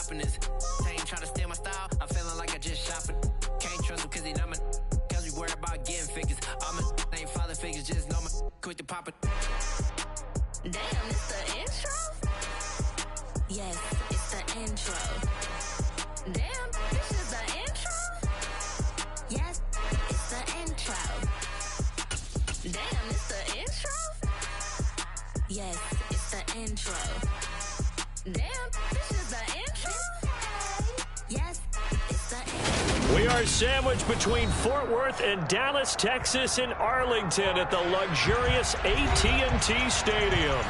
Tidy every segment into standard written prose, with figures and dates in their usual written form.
stopping this. They ain't trying to steal my style. I'm feeling like I just shot it. Can't trust him cause he not my cause we worried about getting figures. All my ain't father figures, just know my quick to pop it. Damn, it's the intro? Yes, it's the intro. Damn, this is the intro? Yes, it's the intro. Damn, it's the intro? Yes, it's the intro. Damn, this is the intro? Yes, it's the intro. We are sandwiched between Fort Worth and Dallas, Texas, and Arlington at the luxurious AT&T Stadium.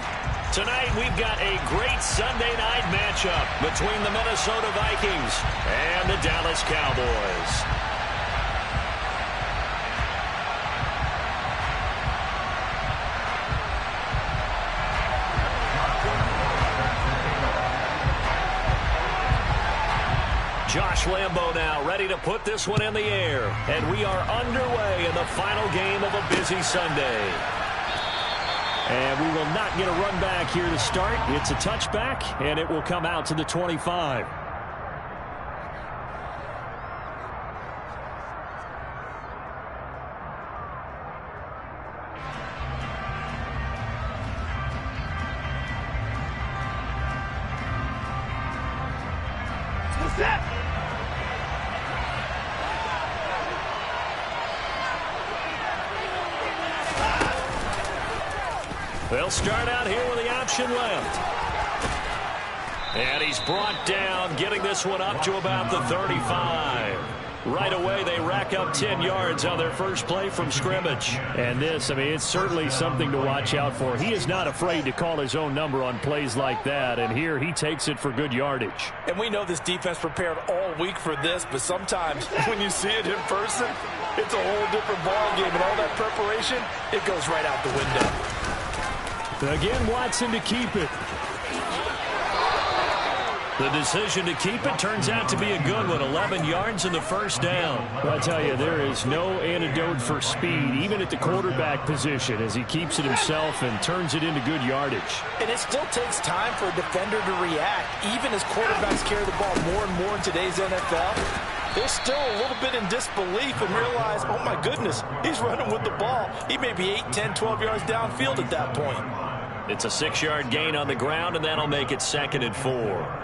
Tonight, we've got a great Sunday night matchup between the Minnesota Vikings and the Dallas Cowboys. Josh Lambo now ready to put this one in the air. And we are underway in the final game of a busy Sunday. And we will not get a run back here to start. It's a touchback, and it will come out to the 25. What's that? They'll start out here with the option left. And he's brought down, getting this one up to about the 35. Right away, they rack up 10 yards on their first play from scrimmage. And this, it's certainly something to watch out for. He is not afraid to call his own number on plays like that. And here, he takes it for good yardage. And we know this defense prepared all week for this, but sometimes when you see it in person, it's a whole different ballgame. And all that preparation, it goes right out the window. Again, Watson to keep it. The decision to keep it turns out to be a good one. 11 yards in the first down. Well, I tell you, there is no antidote for speed, even at the quarterback position, as he keeps it himself and turns it into good yardage. And it still takes time for a defender to react. Even as quarterbacks carry the ball more and more in today's NFL, they're still a little bit in disbelief and realize, oh my goodness, he's running with the ball. He may be 8, 10, 12 yards downfield at that point. It's a 6-yard gain on the ground, and that'll make it 2nd and 4.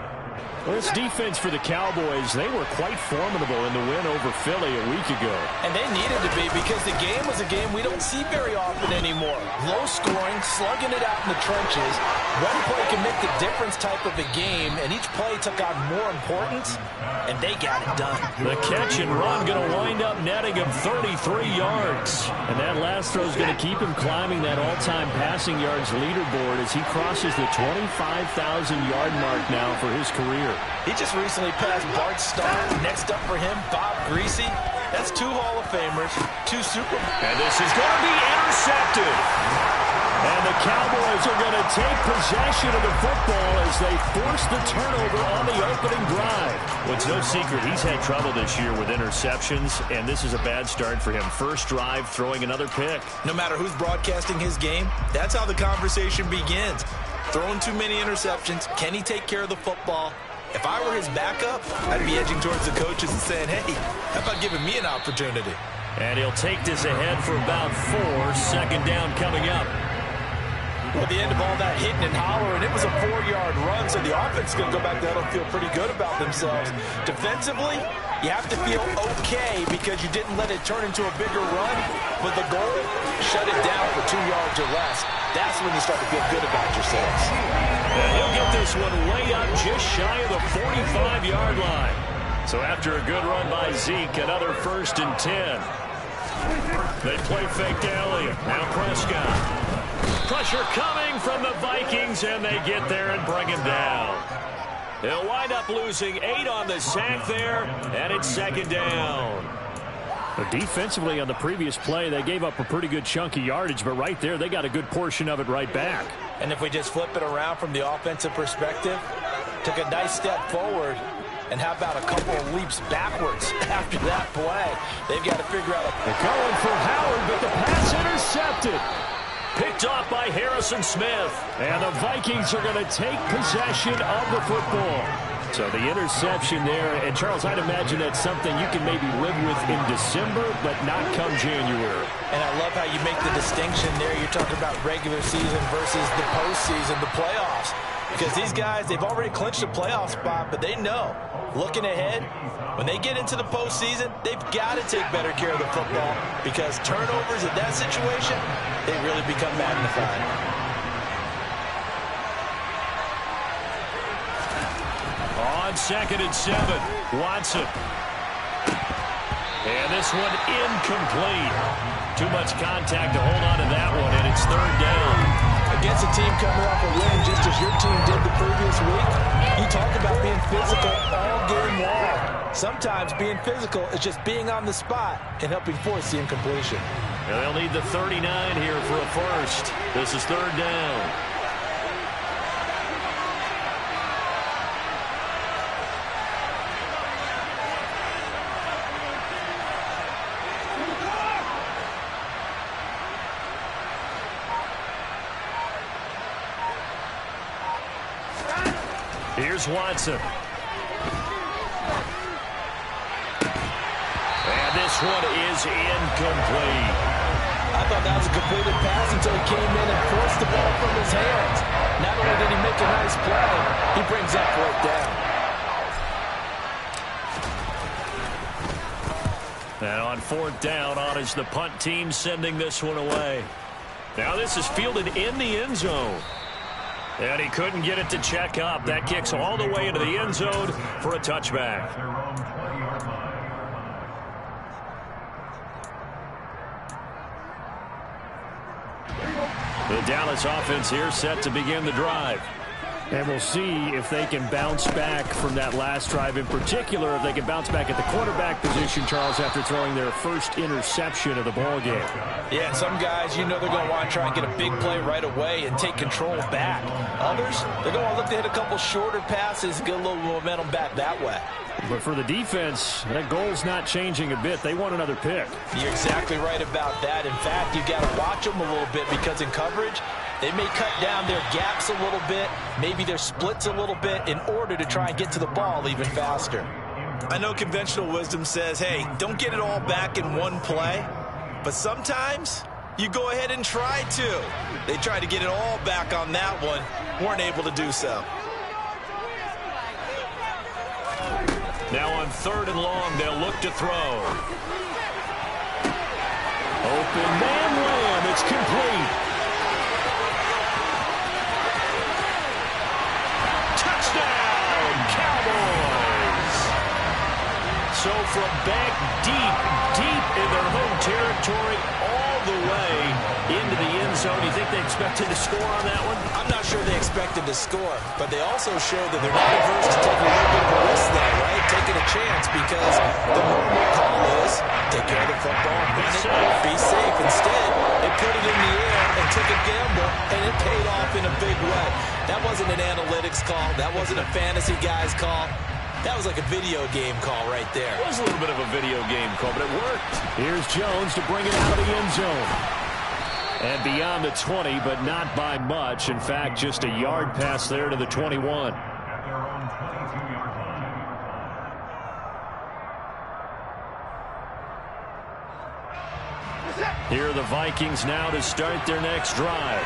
Well, this defense for the Cowboys, they were quite formidable in the win over Philly a week ago. And they needed to be because the game was a game we don't see very often anymore. Low scoring, slugging it out in the trenches. One play can make the difference type of a game, and each play took on more importance, and they got it done. The catch and run going to wind up netting him 33 yards. And that last throw is going to keep him climbing that all-time passing yards leaderboard as he crosses the 25,000-yard mark now for his career. He just recently passed Bart Starr. Next up for him, Bob Greasy. That's 2 Hall of Famers, 2 Super Bowls. And this is going to be intercepted. And the Cowboys are going to take possession of the football as they force the turnover on the opening drive. Well, it's no secret he's had trouble this year with interceptions, and this is a bad start for him. First drive, throwing another pick. No matter who's broadcasting his game, that's how the conversation begins. Throwing too many interceptions. Can he take care of the football? If I were his backup, I'd be edging towards the coaches and saying, hey, how about giving me an opportunity? And he'll take this ahead for about 4. 2nd down coming up. At the end of all that hitting and hollering, it was a 4-yard run, so the offense is going to go back there and feel pretty good about themselves. Defensively, you have to feel okay because you didn't let it turn into a bigger run, but the goal, shut it down for 2 yards or less. That's when you start to feel good about yourselves. And he'll get this one way up just shy of the 45-yard line. So after a good run by Zeke, another 1st and 10. They play fake to Elliott. Now Prescott. Pressure coming from the Vikings, and they get there and bring him down. They'll wind up losing 8 on the sack there, and it's 2nd down. But defensively on the previous play, they gave up a pretty good chunk of yardage, but right there, they got a good portion of it right back. And if we just flip it around from the offensive perspective, took a nice step forward, and how about a couple of leaps backwards after that play? They've got to figure out They're going for Howard, but the pass intercepted. Picked off by Harrison Smith. And the Vikings are going to take possession of the football. So the interception there, and Charles, I'd imagine that's something you can maybe live with in December, but not come January. And I love how you make the distinction there. You're talking about regular season versus the postseason, the playoffs. Because these guys, they've already clinched a playoff spot, but they know, looking ahead, when they get into the postseason, they've got to take better care of the football because turnovers in that situation, they really become magnified. On 2nd and 7, Watson. And this one incomplete. Too much contact to hold on to that one, and it's 3rd down. Against a team coming off a win just as your team did the previous week, you talk about being physical all game long. Sometimes being physical is just being on the spot and helping force the incompletion. And they'll need the 39 here for a first. This is 3rd down. Here's Watson. And this one is incomplete. I thought that was a completed pass until he came in and forced the ball from his hands. Not only did he make a nice play, he brings that fourth down. And on 4th down, on is the punt team sending this one away. Now this is fielded in the end zone. And he couldn't get it to check up. That kicks all the way into the end zone for a touchback. The Dallas offense here set to begin the drive. And we'll see if they can bounce back from that last drive in particular, if they can bounce back at the quarterback position, Charles, after throwing their first interception of the ball game. Yeah, some guys, you know they're going to want to try and get a big play right away and take control back. Others, they're going to look to hit a couple shorter passes and get a little momentum back that way. But for the defense, that goal's not changing a bit. They want another pick. You're exactly right about that. In fact, you've got to watch them a little bit because in coverage, they may cut down their gaps a little bit, maybe their splits a little bit in order to try and get to the ball even faster. I know conventional wisdom says, hey, don't get it all back in one play, but sometimes you go ahead and try to. They tried to get it all back on that one, weren't able to do so. Now on 3rd and long, they'll look to throw. Open man Lamb, it's complete. Touchdown, Cowboys! So from back deep in their home territory, all the way into the end zone, you think they expected to score on that one? I'm not sure they expected to score, but they also showed that they're not averse to taking a little bit of a risk there, right? Taking a chance because the normal call is take care of the football, run it, be safe. Instead, they put it in the air and took a gamble, and it paid off in a big way. That wasn't an analytics call. That wasn't a fantasy guy's call. That was like a video game call right there. It was a little bit of a video game call, but it worked. Here's Jones to bring it out of the end zone. And beyond the 20, but not by much. In fact, just a yard pass there to the 21. Here are the Vikings now to start their next drive.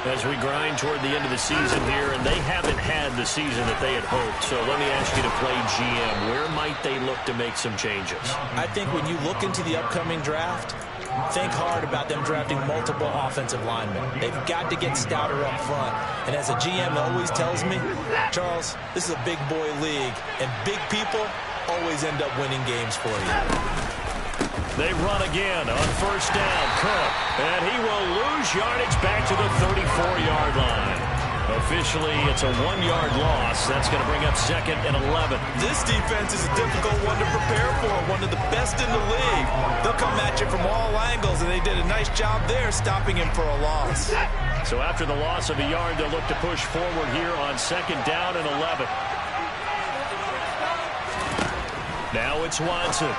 As we grind toward the end of the season here, and they haven't had the season that they had hoped. So let me ask you to play GM. Where might they look to make some changes? I think when you look into the upcoming draft, think hard about them drafting multiple offensive linemen. They've got to get stouter up front. And as a GM always tells me, Charles, this is a big boy league, and big people always end up winning games for you. They run again on 1st down. Cook, and he will lose yardage back to the 34-yard line. Officially, it's a 1-yard loss. That's going to bring up 2nd and 11. This defense is a difficult one to prepare for, one of the best in the league. They'll come at you from all angles, and they did a nice job there stopping him for a loss. So after the loss of a yard, they'll look to push forward here on 2nd down and 11. Now it's Watson.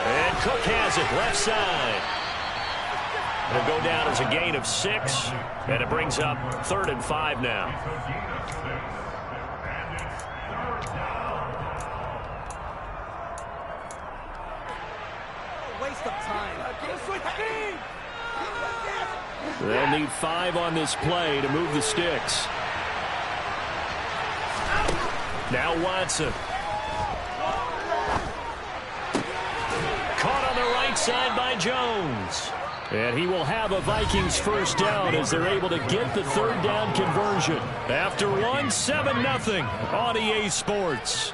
And Cook has it, left side. It'll go down as a gain of 6, and it brings up 3rd and 5 now. They'll need 5 on this play to move the sticks. Now Watson. Caught on the right side by Jones. And he will have a Vikings first down as they're able to get the third down conversion. After 1, 7-0 on EA Sports.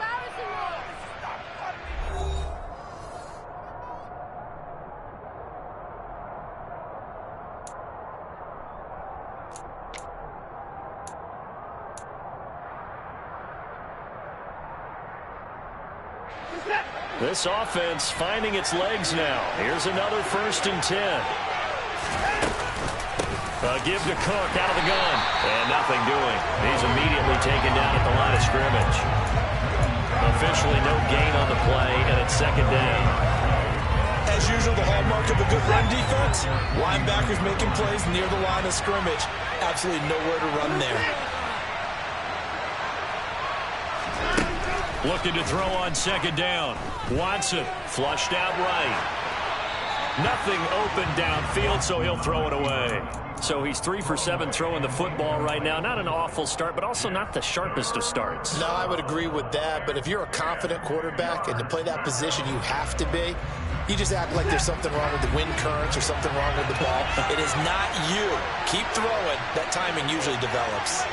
This offense finding its legs now. Here's another 1st and 10. A give to Cook out of the gun. And nothing doing. He's immediately taken down at the line of scrimmage. Officially no gain on the play, and it's 2nd down. As usual, the hallmark of a good run defense, linebackers making plays near the line of scrimmage. Absolutely nowhere to run there. Looking to throw on 2nd down. Watson flushed out right. Nothing open downfield, so he'll throw it away. So he's 3 for 7 throwing the football right now. Not an awful start, but also not the sharpest of starts. No, I would agree with that. But if you're a confident quarterback and to play that position you have to be, you just act like there's something wrong with the wind currents or something wrong with the ball. It is not you. Keep throwing. That timing usually develops.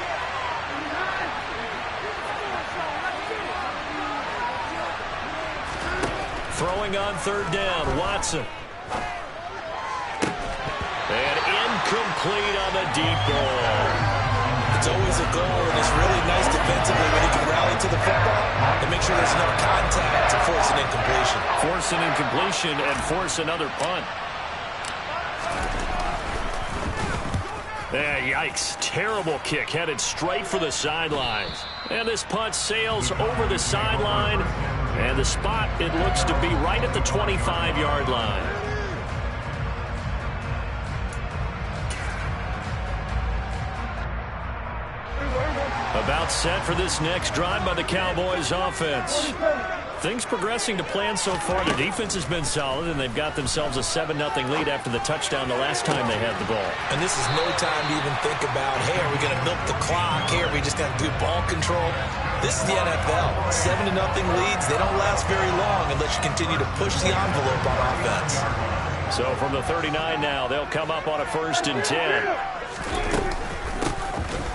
Throwing on 3rd down, Watson. And incomplete on the deep ball. It's always a goal, and it's really nice defensively when he can rally to the football and make sure there's enough contact to force an incompletion. Force an incompletion and force another punt. Yikes. Terrible kick headed straight for the sidelines. And this punt sails over the sideline. And the spot, it looks to be right at the 25-yard line. About set for this next drive by the Cowboys offense. Things progressing to plan so far. Their defense has been solid, and they've got themselves a 7-0 lead after the touchdown the last time they had the ball. And this is no time to even think about, hey, are we going to milk the clock? Hey, are we just going to do ball control? This is the NFL. 7-0 leads, they don't last very long unless you continue to push the envelope on offense. So from the 39 now, they'll come up on a 1st and 10.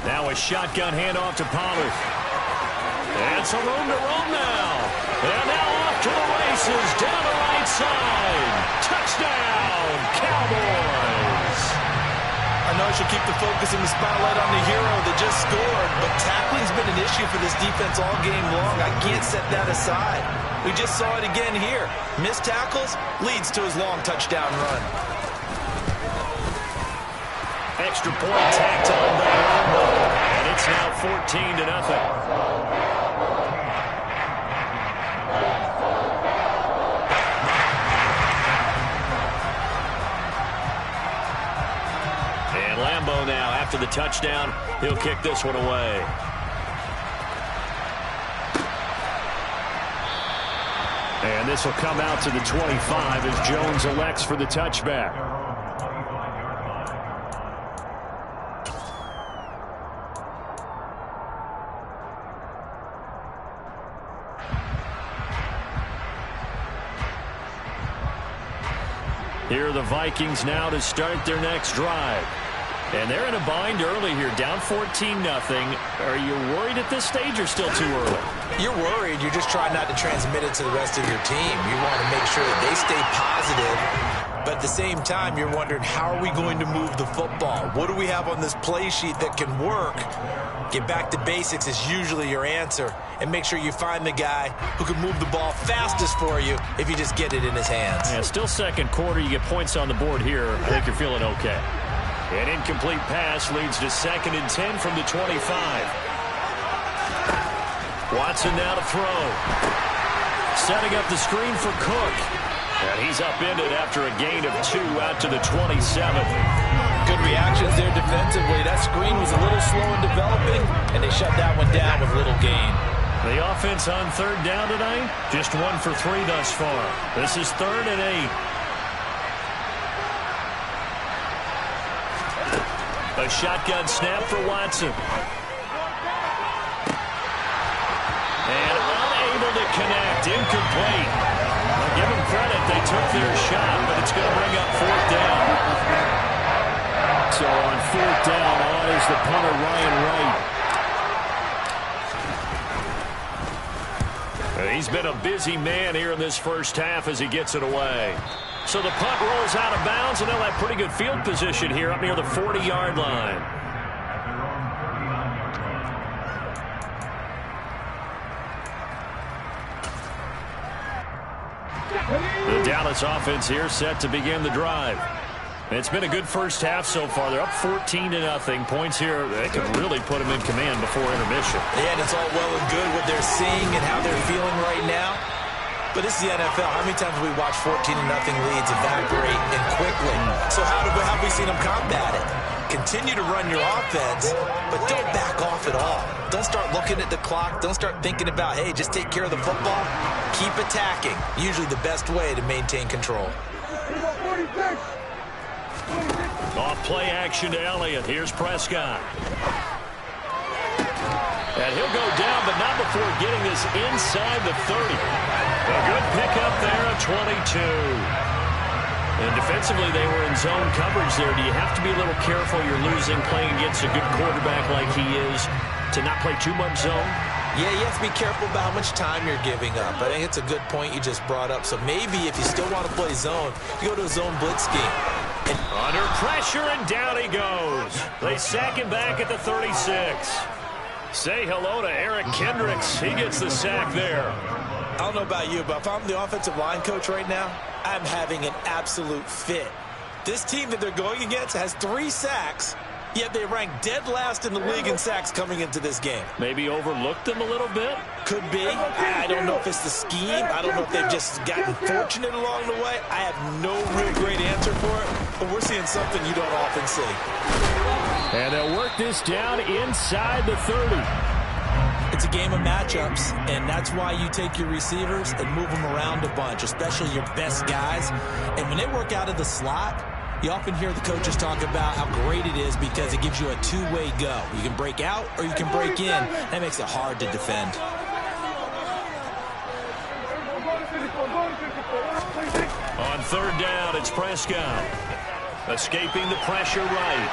Now a shotgun handoff to Pollard. And some room to roam now. And now off to the races down the right side. Touchdown, Cowboys. I know I should keep the focus and the spotlight on the hero that just scored, but tackling's been an issue for this defense all game long. I can't set that aside. We just saw it again here. Missed tackles leads to his long touchdown run. Extra point tacked on by Lambo. And it's now 14-0. Lambo now, after the touchdown, he'll kick this one away. And this will come out to the 25 as Jones elects for the touchback. Here are the Vikings now to start their next drive. And they're in a bind early here, down 14-0. Are you worried at this stage or still too early? You're worried. You're just trying not to transmit it to the rest of your team. You want to make sure that they stay positive. But at the same time, you're wondering, how are we going to move the football? What do we have on this play sheet that can work? Get back to basics is usually your answer. And make sure you find the guy who can move the ball fastest for you if you just get it in his hands. Yeah, still 2nd quarter. You get points on the board here. I think you're feeling okay. An incomplete pass leads to 2nd and 10 from the 25. Watson now to throw. Setting up the screen for Cook. And he's upended after a gain of 2 out to the 27. Good reactions there defensively. That screen was a little slow in developing, and they shut that one down with little gain. The offense on 3rd down tonight, just 1 for 3 thus far. This is 3rd and 8. A shotgun snap for Watson. And unable to connect. Incomplete. I'll give them credit. They took their shot, but it's going to bring up 4th down. So on 4th down, on is the punter, Ryan Wright. He's been a busy man here in this first half as he gets it away. So the punt rolls out of bounds, and they'll have pretty good field position here up near the 40-yard line. The Dallas offense here set to begin the drive. It's been a good first half so far. They're up 14-0. Points here, they could really put them in command before intermission. Yeah, and it's all well and good what they're seeing and how they're feeling right now. But this is the NFL. How many times have we watched 14-0 leads evaporate and quickly? So how have we seen them combat it? Continue to run your offense, but don't back off at all. Don't start looking at the clock. Don't start thinking about, hey, just take care of the football. Keep attacking. Usually the best way to maintain control. Off play action to Elliott. Here's Prescott. And he'll go down, but not before getting this inside the 30. A good pickup there at 22. And defensively, they were in zone coverage there. Do you have to be a little careful? You're losing playing against a good quarterback like he is to not play too much zone? Yeah, you have to be careful about how much time you're giving up. I think it's a good point you just brought up. So maybe if you still want to play zone, you go to a zone blitz scheme. Under pressure, and down he goes. They sack him back at the 36. Say hello to Eric Kendricks. He gets the sack there. I don't know about you, but if I'm the offensive line coach right now, I'm having an absolute fit. This team that they're going against has 3 sacks, yet they rank dead last in the league in sacks coming into this game. Maybe overlooked them a little bit? Could be. I don't know if it's the scheme. I don't know if they've just gotten fortunate along the way. I have no real great answer for it, but we're seeing something you don't often see. And they'll work this down inside the 30. It's a game of matchups, and that's why you take your receivers and move them around a bunch, especially your best guys. And when they work out of the slot, you often hear the coaches talk about how great it is because it gives you a two-way go. You can break out or you can break in. That makes it hard to defend. On 3rd down, it's Prescott. Escaping the pressure right.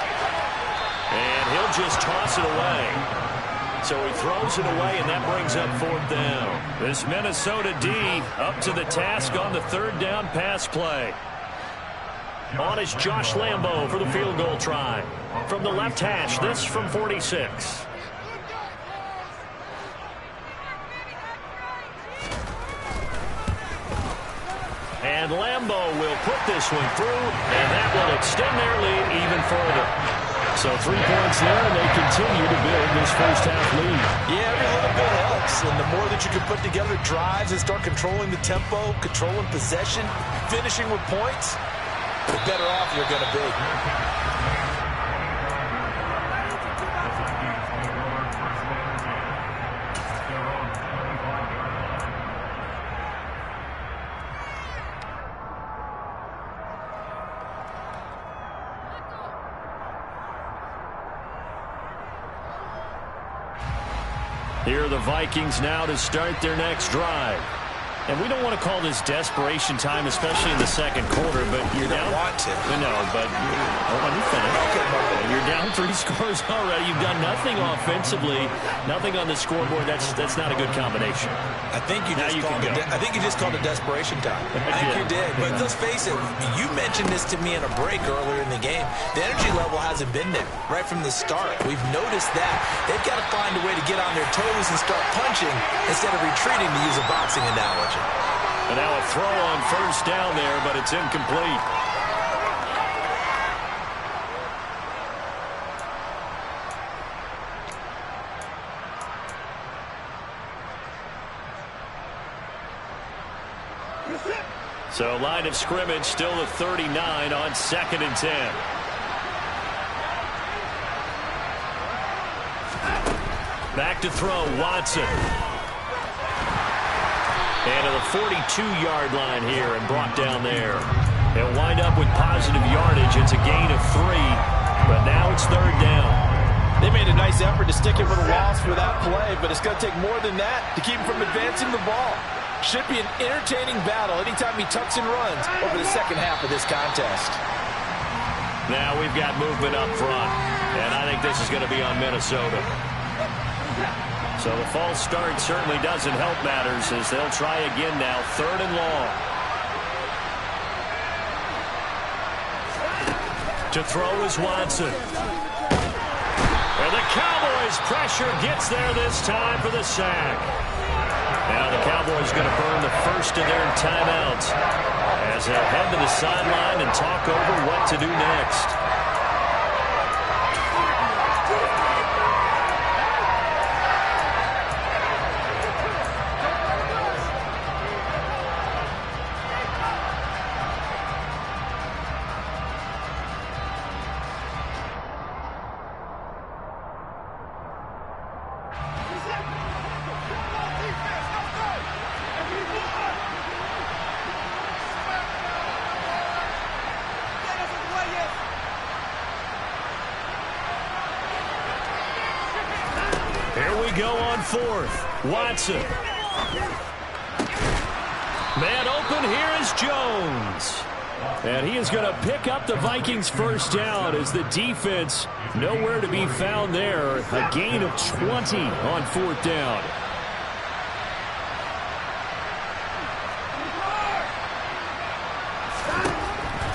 And he'll just toss it away. So he throws it away, and that brings up 4th down. This Minnesota D up to the task on the 3rd down pass play. On is Josh Lambo for the field goal try. From the left hash, this from 46. And Lambo will put this one through, and that will extend their lead even further. So 3 points there, and they continue to build this first half lead. Yeah, every little bit helps. And the more that you can put together drives and start controlling the tempo, controlling possession, finishing with points, the better off you're going to be. Here are the Vikings now to start their next drive. And we don't want to call this desperation time, especially in the second quarter, but you're down. Want to. No, but hold on, you finish. Okay, you're down 3 scores already. You've done nothing offensively, nothing on the scoreboard. That's not a good combination. I think you just called it desperation time. I think you did. But let's face it, you mentioned this to me in a break earlier in the game. The energy level hasn't been there right from the start. We've noticed that. They've got to find a way to get on their toes and start punching instead of retreating, to use a boxing analogy. And now a throw on 1st down there, but it's incomplete. So line of scrimmage still at 39 on 2nd and 10. Back to throw, Watson. And to the 42-yard line here and brought down there. They'll wind up with positive yardage. It's a gain of 3. But now it's third down. They made a nice effort to stick him with a loss for that play, but it's going to take more than that to keep him from advancing the ball. Should be an entertaining battle anytime he tucks and runs over the second half of this contest. Now we've got movement up front, and I think this is going to be on Minnesota. So the false start certainly doesn't help matters as they'll try again now, third and long. To throw is Watson. And the Cowboys' pressure gets there this time for the sack. Now the Cowboys going to burn the first of their timeouts as they'll head to the sideline and talk over what to do next. Fourth, Watson. Man open, here is Jones. And he is going to pick up the Vikings first down as the defense nowhere to be found there. A gain of 20 on fourth down.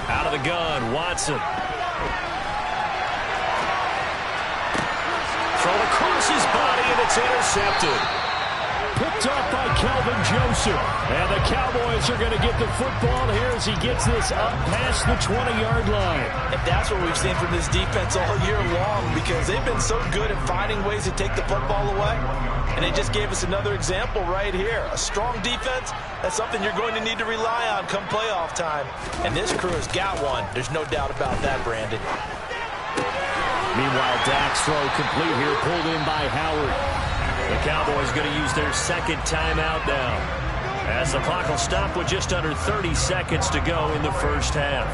Out of the gun, Watson. Throw across his body, and it's intercepted. Picked up by Kelvin Joseph. And the Cowboys are going to get the football here as he gets this up past the 20-yard line. And that's what we've seen from this defense all year long, because they've been so good at finding ways to take the football away. And they just gave us another example right here. A strong defense, that's something you're going to need to rely on come playoff time. And this crew has got one. There's no doubt about that, Brandon. Meanwhile, Dak's throw complete here, pulled in by Howard. The Cowboys going to use their second timeout now, as the clock will stop with just under 30 seconds to go in the first half.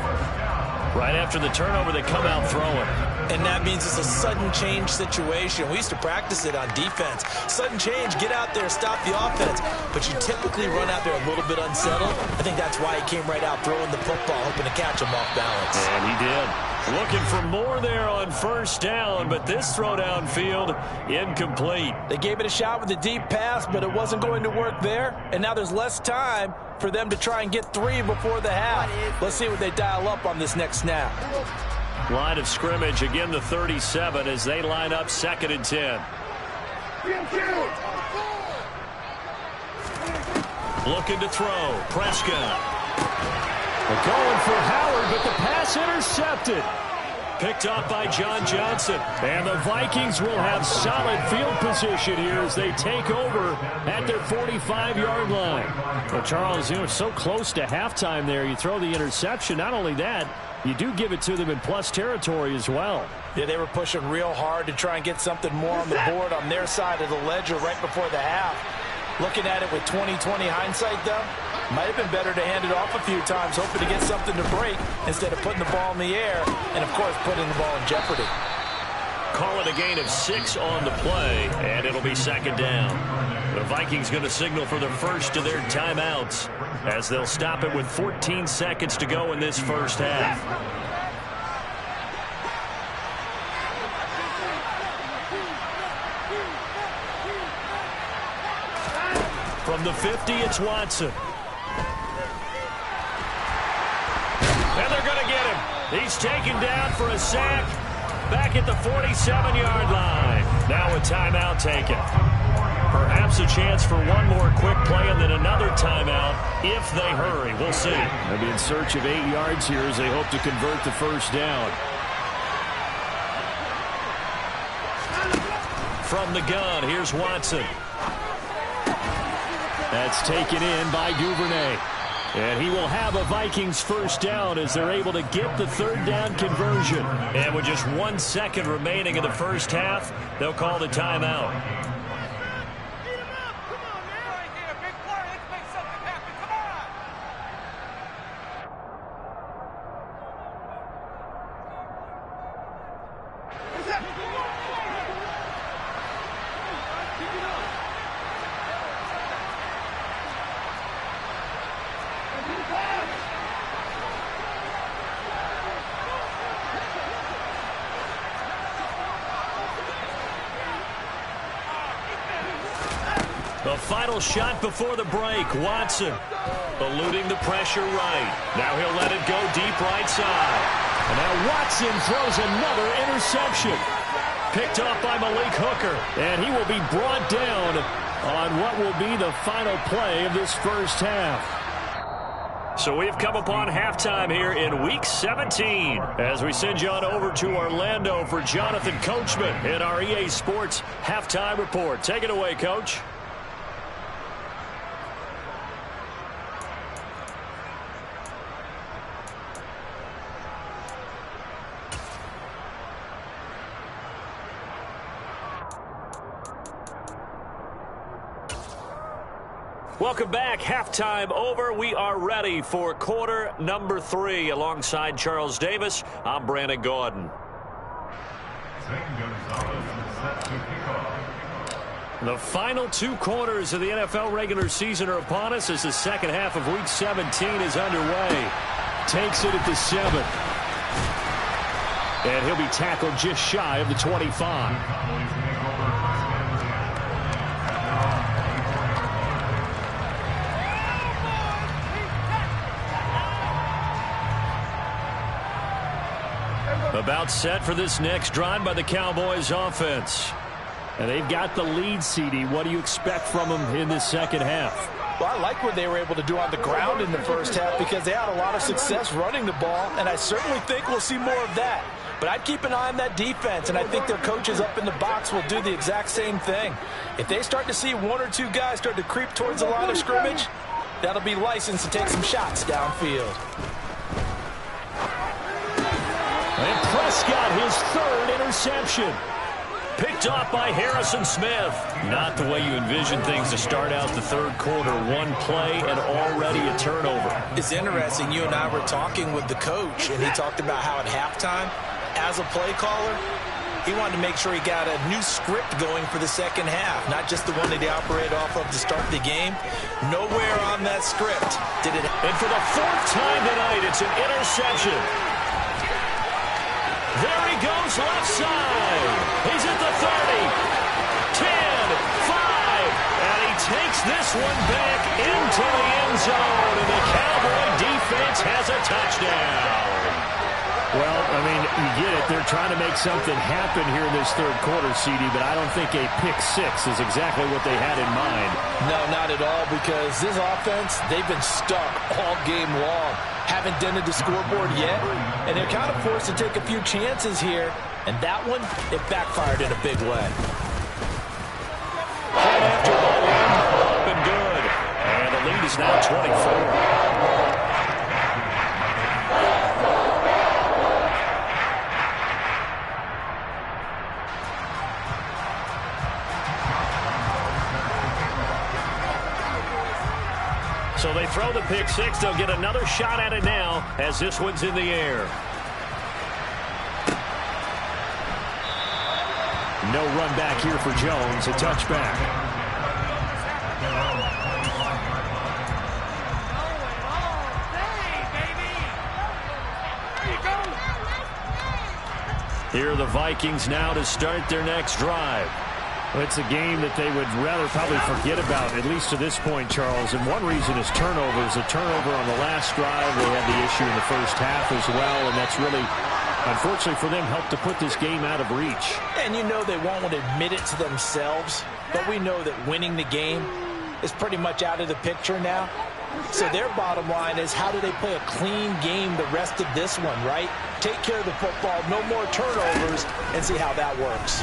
Right after the turnover, they come out throwing. And that means it's a sudden change situation. We used to practice it on defense. Sudden change, get out there, stop the offense. But you typically run out there a little bit unsettled. I think that's why he came right out throwing the football, hoping to catch him off balance. And he did. Looking for more there on first down, but this throw downfield, incomplete. They gave it a shot with a deep pass, but it wasn't going to work there. And now there's less time for them to try and get three before the half. Let's see what they dial up on this next snap. Line of scrimmage, again the 37 as they line up second and 10. Looking to throw, Prescott. They're going for Howard, but the pass intercepted. Picked up by John Johnson. And the Vikings will have solid field position here as they take over at their 45-yard line. Well, Charles, you were so close to halftime there. You throw the interception. Not only that, you do give it to them in plus territory as well. Yeah, they were pushing real hard to try and get something more on the board on their side of the ledger right before the half. Looking at it with 20/20 hindsight, though, might have been better to hand it off a few times, hoping to get something to break instead of putting the ball in the air and, of course, putting the ball in jeopardy. Call it a gain of 6 on the play, and it'll be second down. The Vikings going to signal for the first of their timeouts as they'll stop it with 14 seconds to go in this first half. From the 50, it's Watson. And they're going to get him. He's taken down for a sack back at the 47-yard line. Now a timeout taken. Perhaps a chance for one more quick play and then another timeout if they hurry. We'll see. They'll be in search of 8 yards here as they hope to convert the first down. From the gun, here's Watson. That's taken in by Duvernay. And he will have a Vikings first down as they're able to get the third down conversion. And with just 1 second remaining in the first half, they'll call the timeout. A final shot before the break. Watson eluding the pressure right. Now he'll let it go deep right side. And now Watson throws another interception. Picked off by Malik Hooker. And he will be brought down on what will be the final play of this first half. So we've come upon halftime here in Week 17 as we send you on over to Orlando for Jonathan Coachman in our EA Sports Halftime Report. Take it away, Coach. Welcome back. Halftime over. We are ready for quarter number 3. Alongside Charles Davis, I'm Brandon Gaudin. The final 2 quarters of the NFL regular season are upon us as the second half of Week 17 is underway. Takes it at the 7. And he'll be tackled just shy of the 25. About set for this next drive by the Cowboys offense. And they've got the lead, CD. What do you expect from them in this second half? Well, I like what they were able to do on the ground in the first half because they had a lot of success running the ball, and I certainly think we'll see more of that. But I'd keep an eye on that defense, and I think their coaches up in the box will do the exact same thing. If they start to see 1 or 2 guys start to creep towards the line of scrimmage, that'll be licensed to take some shots downfield. And Prescott, his 3rd interception. Picked off by Harrison Smith. Not the way you envision things to start out the third quarter. 1 play and already a turnover. It's interesting. You and I were talking with the coach, and he talked about how at halftime, as a play caller, he wanted to make sure he got a new script going for the second half, not just the one that he operated off of to start the game. Nowhere on that script did it. And for the 4th time tonight, it's an interception. There he goes left side. He's at the 30, 10, 5, and he takes this one back into the end zone, and the Cowboy defense has a touchdown. Well, I mean, you get it. They're trying to make something happen here in this third quarter, CD, but I don't think a pick 6 is exactly what they had in mind. No, not at all, because this offense, they've been stuck all game long. Haven't dented the scoreboard yet, and they're kind of forced to take a few chances here, and that one, it backfired in a big way. And after that one, up and good, and the lead is now 24. So they throw the pick 6. They'll get another shot at it now as this one's in the air. No run back here for Jones. A touchback. Here are the Vikings now to start their next drive. Well, it's a game that they would rather probably forget about, at least to this point, Charles. And one reason is turnovers. A turnover on the last drive. They had the issue in the first half as well, and that's really, unfortunately for them, helped to put this game out of reach. And you know they won't admit it to themselves, but we know that winning the game is pretty much out of the picture now. So their bottom line is, how do they play a clean game the rest of this one, right? Take care of the football, no more turnovers, and see how that works.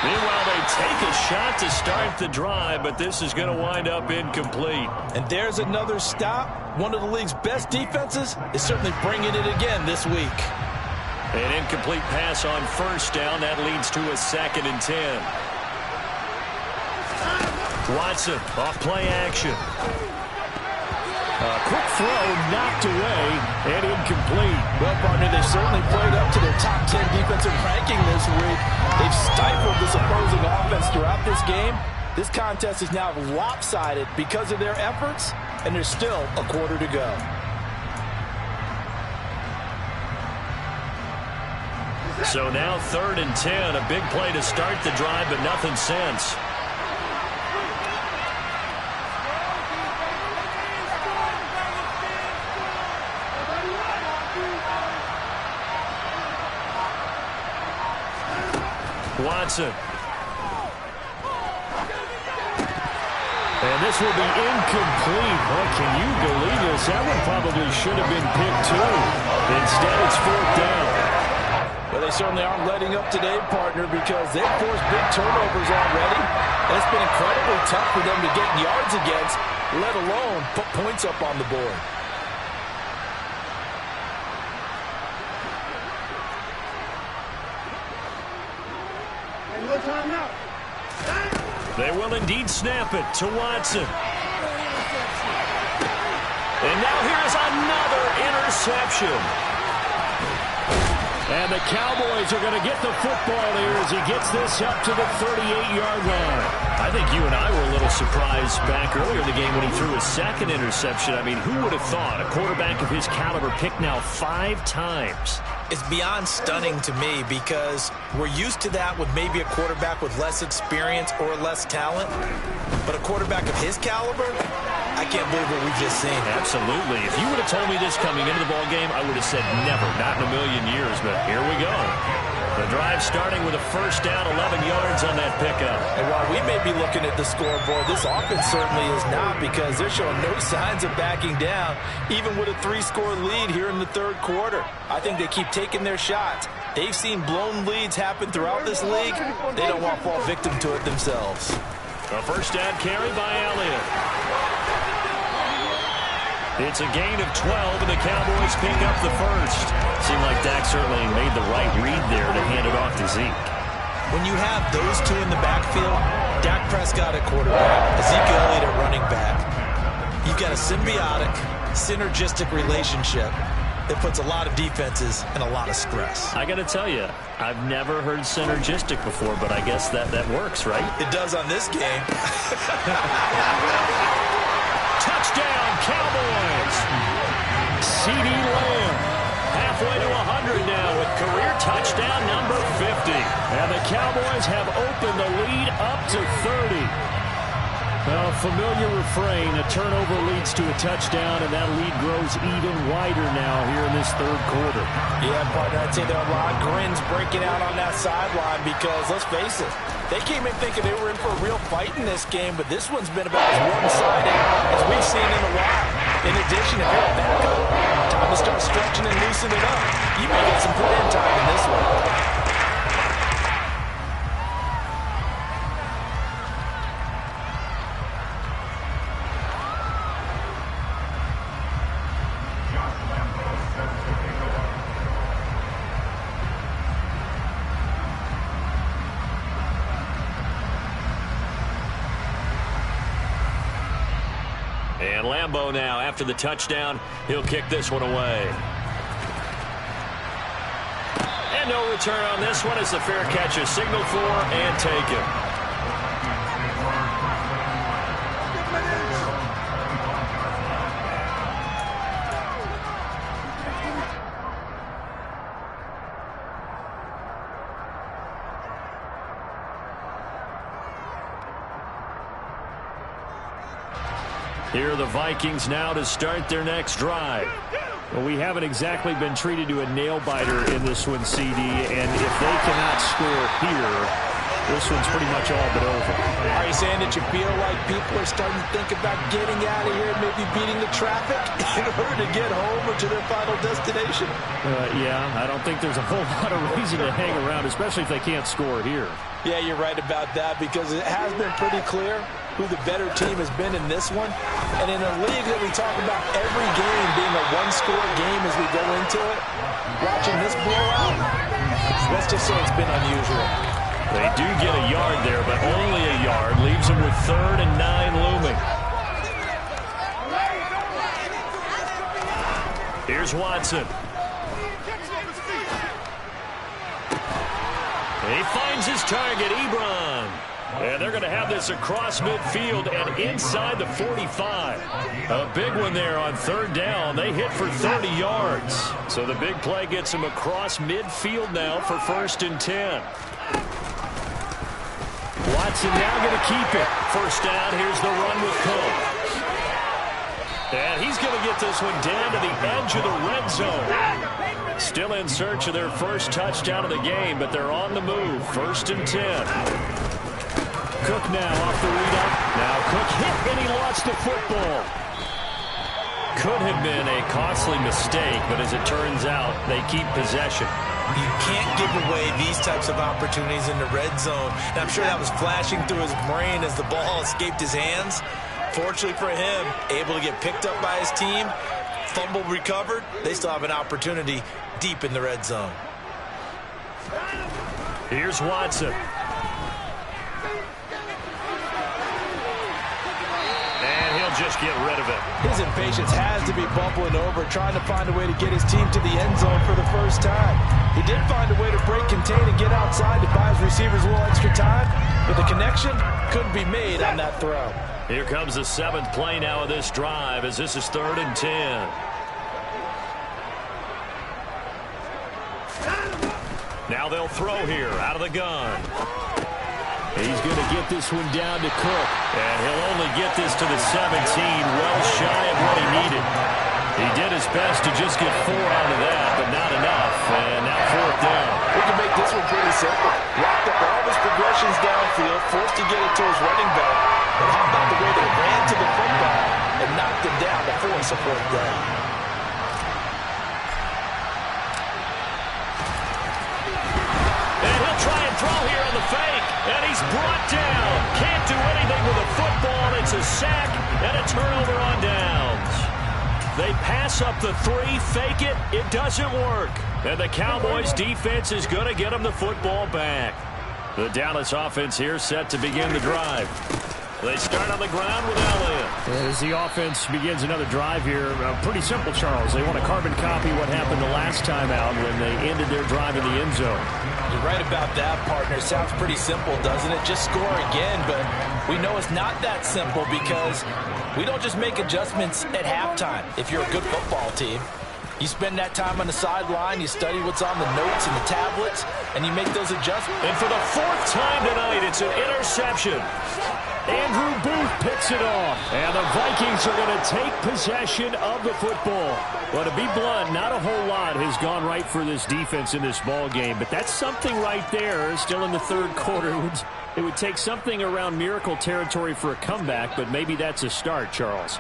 Meanwhile, they take a shot to start the drive, but this is going to wind up incomplete. And there's another stop. One of the league's best defenses is certainly bringing it again this week. An incomplete pass on first down. That leads to a 2nd and 10. Watson, off play action. A quick throw knocked away and incomplete. Well, partner, they've certainly played up to their top 10 defensive ranking this week. They've stifled this opposing offense throughout this game. This contest is now lopsided because of their efforts, and there's still a quarter to go. So now 3rd and 10. A big play to start the drive, but nothing since. Watson. And this will be incomplete. Oh, can you believe this? That one probably should have been picked too. Instead, it's 4th down. Well, they certainly aren't letting up today, partner, because they've forced big turnovers already. And it's been incredibly tough for them to get yards against, let alone put points up on the board. They will indeed snap it to Watson. And now here's another interception. And the Cowboys are going to get the football here as he gets this up to the 38-yard line. I think you and I were a little surprised back earlier in the game when he threw his 2nd interception. I mean, who would have thought a quarterback of his caliber picked now 5 times? It's beyond stunning to me because we're used to that with maybe a quarterback with less experience or less talent. But a quarterback of his caliber, I can't believe what we've just seen. Absolutely. If you would have told me this coming into the ball game, I would have said never, not in a million years. But here we go. The drive starting with a 1st down, 11 yards on that pickup. And while we may be looking at the scoreboard, this offense certainly is not, because they're showing no signs of backing down, even with a 3-score lead here in the 3rd quarter. I think they keep taking their shots. They've seen blown leads happen throughout this league. They don't want to fall victim to it themselves. A 1st down carry by Elliott. It's a gain of 12, and the Cowboys pick up the 1st. Seemed like Dak certainly made the right read there to hand it off to Zeke. When you have those two in the backfield, Dak Prescott at quarterback, Ezekiel Elliott at running back, you've got a symbiotic, synergistic relationship that puts a lot of defenses in a lot of stress. I got to tell you, I've never heard synergistic before, but I guess that works, right? It does on this game. Touchdown, Cowboys! CeeDee Lamb halfway to 100 now with career touchdown number 50. And the Cowboys have opened the lead up to 30. A familiar refrain, a turnover leads to a touchdown, and that lead grows even wider now here in this 3rd quarter. Yeah, partner, I'd say there are a lot of grins breaking out on that sideline because, let's face it, they came in thinking they were in for a real fight in this game, but this one's been about as one-sided as we've seen in a while. In addition, if you're a backup, time to start stretching and loosening it up. You may get some playing time in this one. And Lambeau now, after the touchdown, he'll kick this one away. And no return on this one as the fair catch is signaled for and taken. Here are the Vikings now to start their next drive. Well, we haven't exactly been treated to a nail-biter in this one, CD, and if they cannot score here, this one's pretty much all but over. Are you saying that you feel like people are starting to think about getting out of here, maybe beating the traffic in order to get home or to their final destination? Yeah, I don't think there's a whole lot of reason to hang around, especially if they can't score here. Yeah, you're right about that, because it has been pretty clear who the better team has been in this one. And in a league that we talk about every game being a one-score game as we go into it, watching this blowout, let's just say it's been unusual. They do get a yard there, but only a yard. Leaves them with 3rd and 9 looming. Here's Watson. He finds his target, Ebron. And they're going to have this across midfield and inside the 45. A big one there on third down. They hit for 30 yards. So the big play gets them across midfield now for 1st and 10. Watson now going to keep it. First down, here's the run with Cook. And he's going to get this one down to the edge of the red zone. Still in search of their first touchdown of the game, but they're on the move. 1st and 10. Cook now off the read up. Now Cook hit and he lost the football. Could have been a costly mistake, but as it turns out, they keep possession. You can't give away these types of opportunities in the red zone. And I'm sure that was flashing through his brain as the ball escaped his hands. Fortunately for him, able to get picked up by his team, fumble recovered. They still have an opportunity deep in the red zone. Here's Watson. And he'll just get rid of it. His impatience has to be bubbling over, trying to find a way to get his team to the end zone for the first time. He did find a way to break, contain, and get outside to buy his receivers a little extra time, but the connection couldn't be made on that throw. Here comes the 7th play now of this drive as this is 3rd and 10. Now they'll throw here out of the gun. He's going to get this one down to Cook. And he'll only get this to the 17, well shy of what he needed. He did his best to just get 4 out of that, but not enough. And now 4th down. We can make this one pretty simple. Locked up all of his progressions downfield, forced to get it to his running back. But how about the way they ran to the football and knocked him down to force a 4th down? And he'll try and throw here on the fake. And he's brought down. Can't do anything with a football. It's a sack and a turnover on downs. They pass up the 3, fake it. It doesn't work. And the Cowboys defense is going to get them the football back. The Dallas offense here set to begin the drive. They start on the ground with Elliott. As the offense begins another drive here, pretty simple, Charles. They want to carbon copy what happened the last time out when they ended their drive in the end zone. You're right about that, partner. Sounds pretty simple, doesn't it? Just score again, but we know it's not that simple because we don't just make adjustments at halftime. If you're a good football team, you spend that time on the sideline, you study what's on the notes and the tablets, and you make those adjustments. And for the 4th time tonight, it's an interception. Andrew Booth picks it off. And the Vikings are going to take possession of the football. Well, to be blunt, not a whole lot has gone right for this defense in this ball game. But that's something right there. Still in the 3rd quarter. It would take something around miracle territory for a comeback, but maybe that's a start, Charles.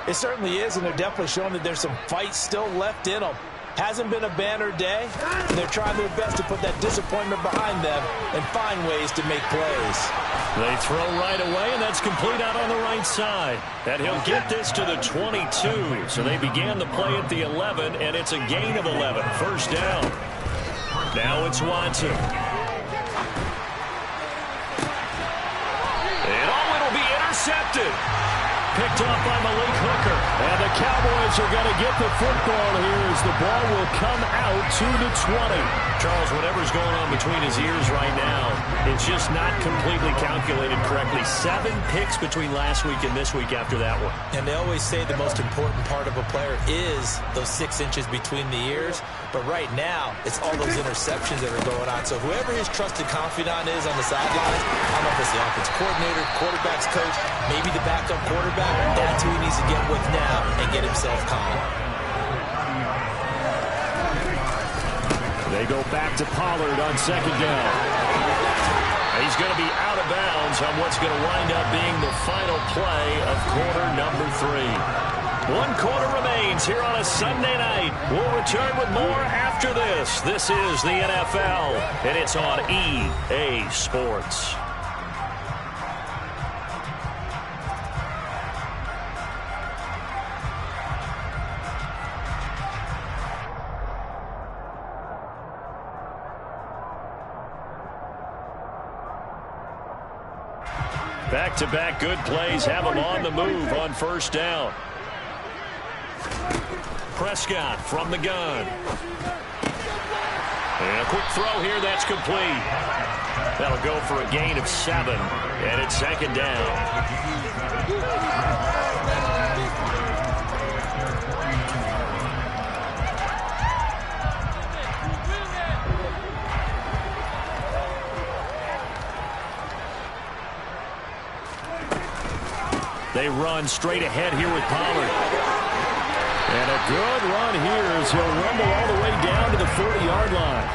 It certainly is, and they're definitely showing that there's some fight still left in them. Hasn't been a banner day, and they're trying their best to put that disappointment behind them and find ways to make plays. They throw right away, and that's complete out on the right side. And he'll get this to the 22. So they began the play at the 11, and it's a gain of 11. First down. Now it's Watson. And it'll be intercepted. Picked off by Malik Hooker. And the Cowboys are going to get the football here as the ball will come out to the 20. Charles, whatever's going on between his ears right now, it's just not completely calculated correctly. 7 picks between last week and this week after that one. And they always say the most important part of a player is those 6 inches between the ears. But right now, it's all those interceptions that are going on. So whoever his trusted confidant is on the sidelines, I don't know if it's the offense coordinator, quarterback's coach, maybe the backup quarterback, that's who he needs to get with now and get himself calm. They go back to Pollard on 2nd down. He's going to be out of bounds on what's going to wind up being the final play of quarter number 3. 1 quarter remains here on a Sunday night. We'll return with more after this. This is the NFL, and it's on EA Sports. Back-to-back good plays have them on the move on 1st down. Prescott from the gun. And a quick throw here that's complete. That'll go for a gain of 7, and it's second down. They run straight ahead here with Pollard. And a good run here as he'll rumble all the way down to the 40-yard line.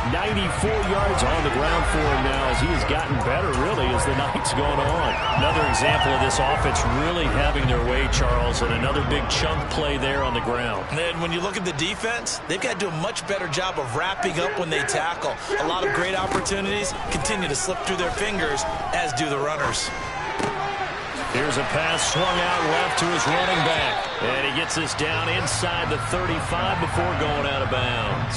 94 yards on the ground for him now as he has gotten better, really, as the night's gone on. Another example of this offense really having their way, Charles, and another big chunk play there on the ground. And when you look at the defense, they've got to do a much better job of wrapping up when they tackle. A lot of great opportunities continue to slip through their fingers, as do the runners. Here's a pass swung out left to his running back. And he gets this down inside the 35 before going out of bounds.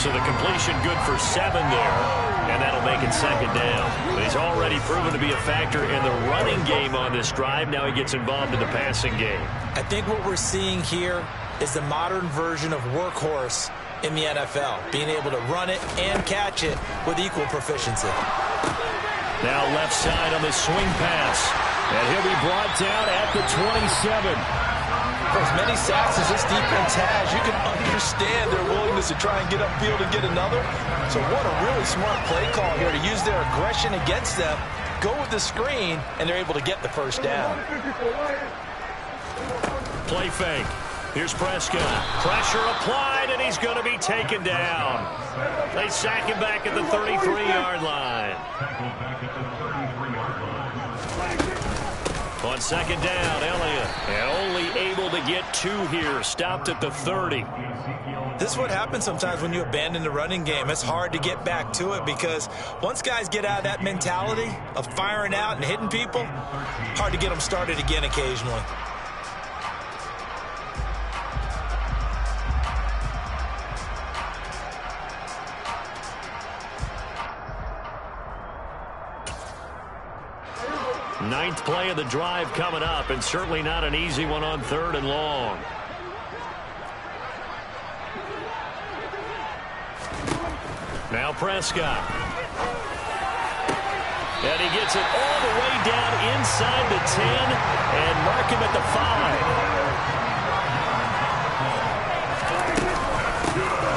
So the completion good for 7 there. And that'll make it second down. But he's already proven to be a factor in the running game on this drive. Now he gets involved in the passing game. I think what we're seeing here is the modern version of workhorse in the NFL. Being able to run it and catch it with equal proficiency. Now left side on the swing pass. And he'll be brought down at the 27. For as many sacks as this defense has, you can understand their willingness to try and get upfield and get another. So what a really smart play call here to use their aggression against them, go with the screen, and they're able to get the first down. Play fake. Here's Prescott. Pressure applied, and he's going to be taken down. They sack him back at the 33-yard line. On second down, Elliott, and only able to get 2 here, stopped at the 30. This is what happens sometimes when you abandon the running game. It's hard to get back to it because once guys get out of that mentality of firing out and hitting people, hard to get them started again occasionally. Ninth play of the drive coming up, and certainly not an easy one on 3rd and long. Now Prescott. And he gets it all the way down inside the 10 and mark him at the 5.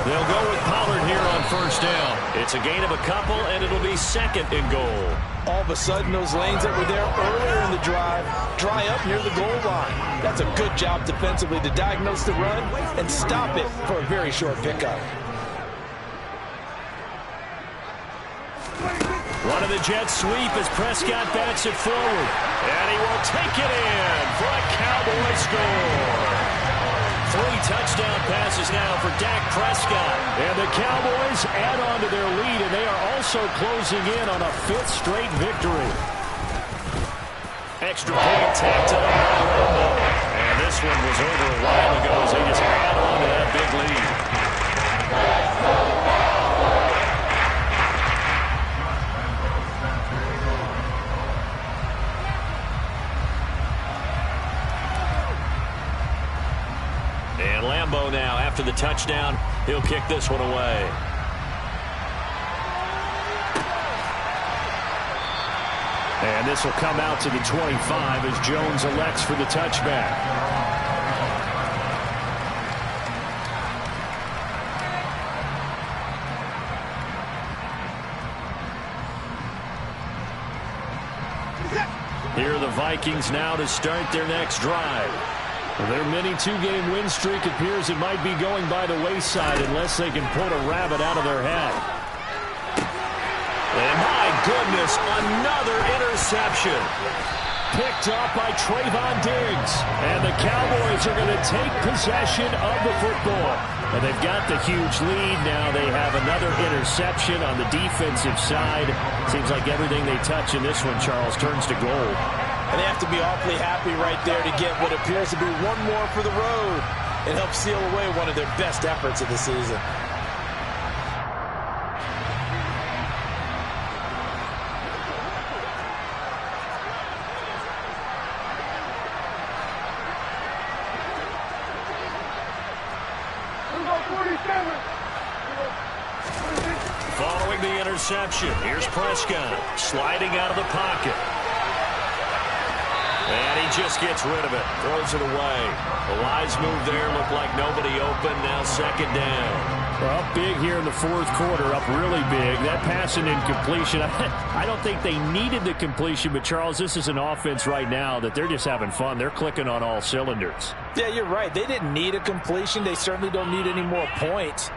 They'll go with Pollard here on first down. It's a gain of a couple, and it'll be 2nd and goal. All of a sudden, those lanes that were there earlier in the drive dry up near the goal line. That's a good job defensively to diagnose the run and stop it for a very short pickup. One of the Jets sweep as Prescott bats it forward. And he will take it in for a Cowboy score. 3 touchdown passes now for Dak Prescott. And the Cowboys add on to their lead, and they are also closing in on a 5th straight victory. Extra point tacked on by Lambo. And this one was over a while ago as they just add on to that big lead. And Lambo now, after the touchdown, he'll kick this one away. And this will come out to the 25 as Jones elects for the touchback. Here are the Vikings now to start their next drive. Their mini 2-game win streak appears it might be going by the wayside unless they can pull a rabbit out of their hat. And my goodness, another interception. Picked up by Trayvon Diggs. And the Cowboys are going to take possession of the football. And they've got the huge lead. Now they have another interception on the defensive side. Seems like everything they touch in this one, Charles, turns to gold. And they have to be awfully happy right there to get what appears to be one more for the road and help seal away one of their best efforts of the season. Following drawing the interception. Here's Prescott sliding out of the pocket. And he just gets rid of it. Throws it away. The wise move there. Looked like nobody open. Now second down. Well, up big here in the fourth quarter. Up really big. That pass and incompletion. I don't think they needed the completion. But, Charles, this is an offense right now that they're just having fun. They're clicking on all cylinders. Yeah, you're right. They didn't need a completion. They certainly don't need any more points.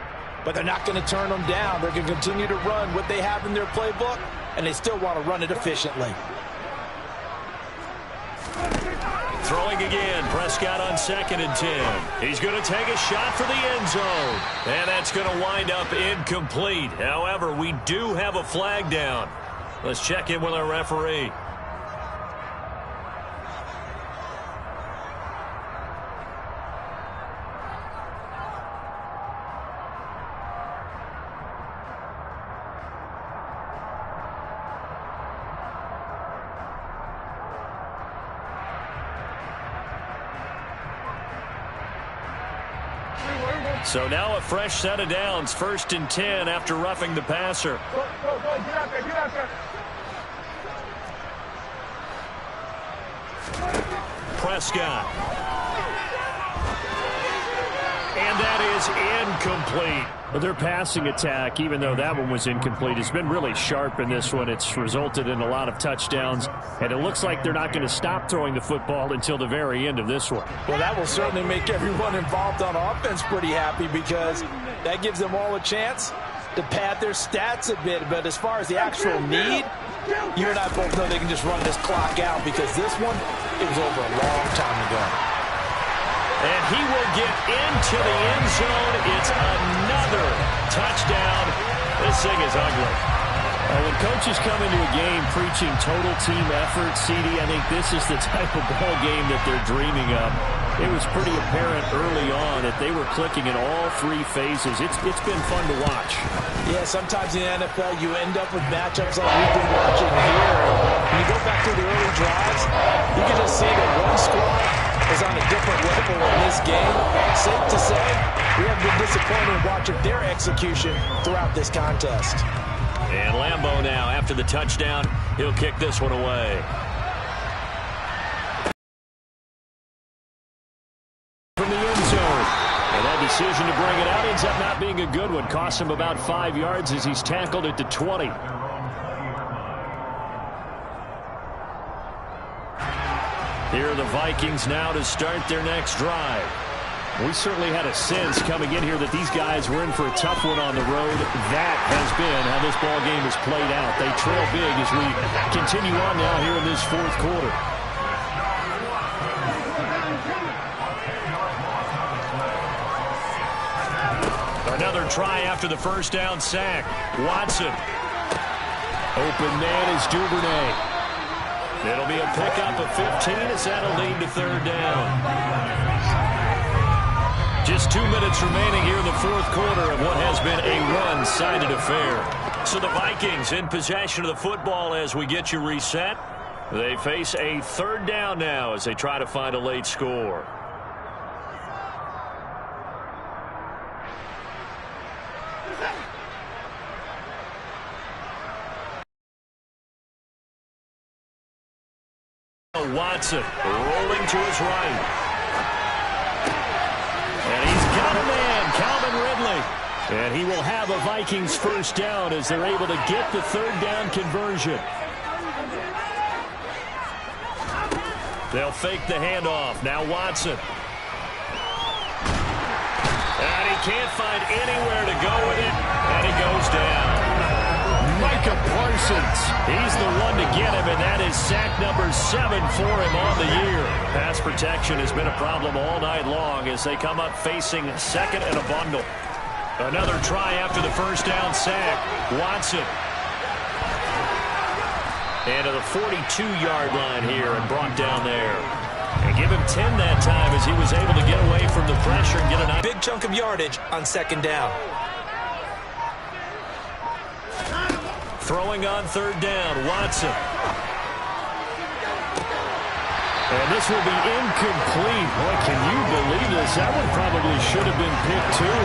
But they're not going to turn them down. They're going to continue to run what they have in their playbook. And they still want to run it efficiently. Throwing again, Prescott on 2nd and 10. He's going to take a shot for the end zone. And that's going to wind up incomplete. However, we do have a flag down. Let's check in with our referee. So now a fresh set of downs, 1st and 10 after roughing the passer. Prescott. And that is incomplete. But their passing attack, even though that one was incomplete, has been really sharp in this one. It's resulted in a lot of touchdowns, and it looks like they're not going to stop throwing the football until the very end of this one. Well, that will certainly make everyone involved on offense pretty happy because that gives them all a chance to pad their stats a bit. But as far as the actual need, you and I both know they can just run this clock out because this one, it was over a long time ago. And he will get into the end zone. It's another touchdown. This thing is ugly. When coaches come into a game preaching total team effort, CD, I think this is the type of ball game that they're dreaming of. It was pretty apparent early on that they were clicking in all three phases. It's been fun to watch. Yeah, sometimes in the NFL you end up with matchups like we've been watching here. When you go back to the early drives, you can just see that one squad is on a different level in this game. Safe to say, we have been disappointed in watching their execution throughout this contest. And Lambeau now, after the touchdown, he'll kick this one away. From the end zone. And that decision to bring it out ends up not being a good one. Costs him about 5 yards as he's tackled at the 20. Here are the Vikings now to start their next drive. We certainly had a sense coming in here that these guys were in for a tough one on the road. That has been how this ball game has played out. They trail big as we continue on now here in this fourth quarter. Another try after the first down sack. Watson. Open man is Duvernay. It'll be a pickup of 15 as that'll lead to third down. Just 2 minutes remaining here in the fourth quarter of what has been a one-sided affair. So the Vikings in possession of the football as we get you reset. They face a third down now as they try to find a late score. Watson rolling to his right. And he's got a man, Calvin Ridley. And he will have a Vikings first down as they're able to get the third down conversion. They'll fake the handoff. Now Watson. And he can't find anywhere to go with it. And he goes down. Micah Parsons. He's the one to get him, and that is sack number 7 for him on the year. Pass protection has been a problem all night long as they come up facing second and a bundle. Another try after the first down sack. Watson. And to the 42-yard line here and brought down there. And give him 10 that time as he was able to get away from the pressure and get a big chunk of yardage on second down. Throwing on third down, Watson. And this will be incomplete. Boy, can you believe this? That one probably should have been picked too.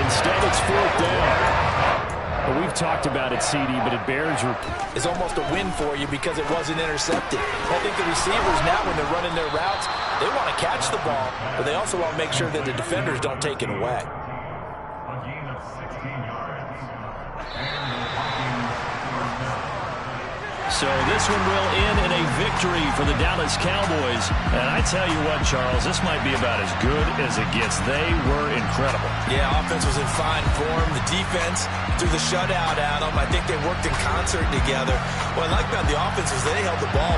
Instead, it's fourth down. Well, we've talked about it, CD, but it bears It's almost a win for you because it wasn't intercepted. I think the receivers now, when they're running their routes, they want to catch the ball, but they also want to make sure that the defenders don't take it away. So this one will end in a victory for the Dallas Cowboys. And I tell you what, Charles, this might be about as good as it gets. They were incredible. Yeah, offense was in fine form. The defense threw the shutout at them. I think they worked in concert together. What I like about the offense is they held the ball